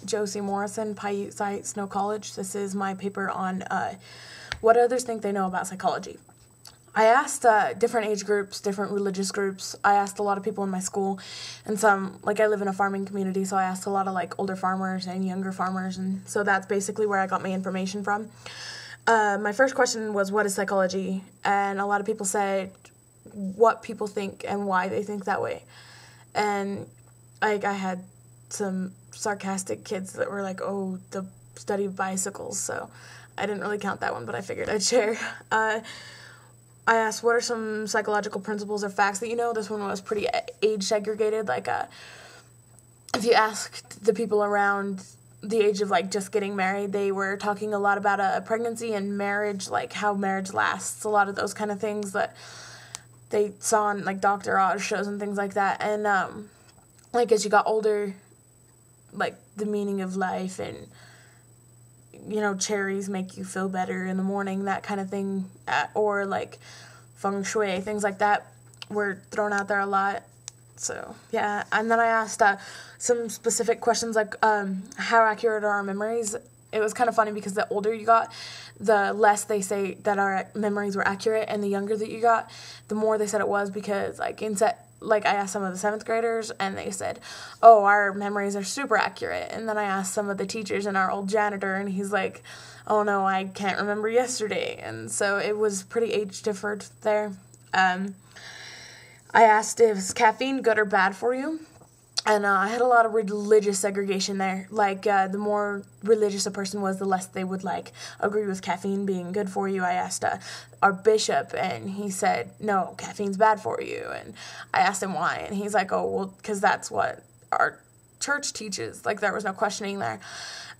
Josey Morrison, Paiute Site, Snow College. This is my paper on what others think they know about psychology. I asked different age groups, different religious groups. I asked a lot of people in my school, and some, like, I live in a farming community, so I asked a lot of, like, older farmers and younger farmers, and so that's basically where I got my information from. My first question was, what is psychology? And a lot of people said what people think and why they think that way. And I had some sarcastic kids that were like, oh, the study of bicycles, so I didn't really count that one, but I figured I'd share. I asked, what are some psychological principles or facts that you know? This one was pretty age segregated. Like, if you asked the people around the age of, like, just getting married, they were talking a lot about pregnancy and marriage, like how marriage lasts, a lot of those kind of things that they saw on, like, Dr. Oz shows and things like that. And, like, as you got older, like, the meaning of life and, you know, cherries make you feel better in the morning, that kind of thing, or, like, feng shui, things like that were thrown out there a lot. So, yeah, and then I asked some specific questions, like, how accurate are our memories? It was kind of funny because the older you got, the less they say that our memories were accurate, and the younger that you got, the more they said it was, because, like, I asked some of the 7th graders, and they said, oh, our memories are super accurate. And then I asked some of the teachers and our old janitor, and he's like, oh, no, I can't remember yesterday. And so it was pretty age differed there. I asked, is caffeine good or bad for you? And I had a lot of religious segregation there. Like, the more religious a person was, the less they would, like, agree with caffeine being good for you. I asked our bishop, and he said, no, caffeine's bad for you. And I asked him why, and he's like, oh, well, because that's what our church teaches. Like, there was no questioning there.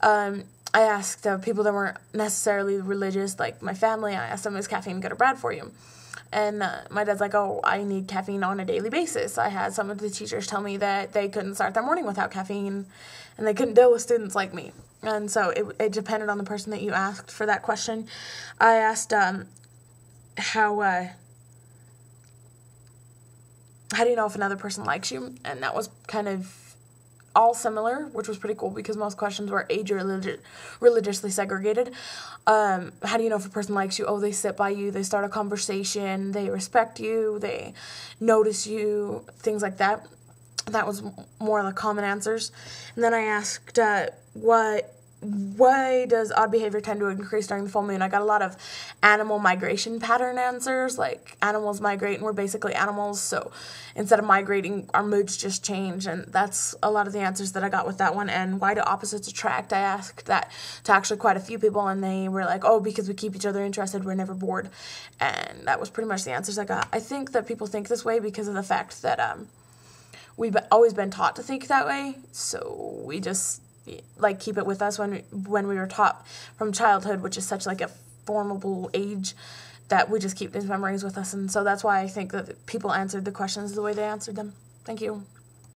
I asked people that weren't necessarily religious, like my family, I asked them, is caffeine good or bad for you? And my dad's like, oh, I need caffeine on a daily basis. I had some of the teachers tell me that they couldn't start their morning without caffeine, and they couldn't deal with students like me. And so it depended on the person that you asked for that question. I asked how do you know if another person likes you? And that was kind of all similar, which was pretty cool because most questions were age or religiously segregated. How do you know if a person likes you? Oh, they sit by you, they start a conversation, they respect you, they notice you, things like that. That was more of the common answers. And then I asked, why does odd behavior tend to increase during the full moon? I got a lot of animal migration pattern answers, like animals migrate and we're basically animals, so instead of migrating, our moods just change, and that's a lot of the answers that I got with that one. And why do opposites attract? I asked that to actually quite a few people, and they were like, oh, because we keep each other interested, we're never bored. And that was pretty much the answers I got. I think that people think this way because of the fact that we've always been taught to think that way, so we just like keep it with us when we were taught from childhood, which is such like a formable age, that we just keep these memories with us. And so that's why I think that people answered the questions the way they answered them. Thank you.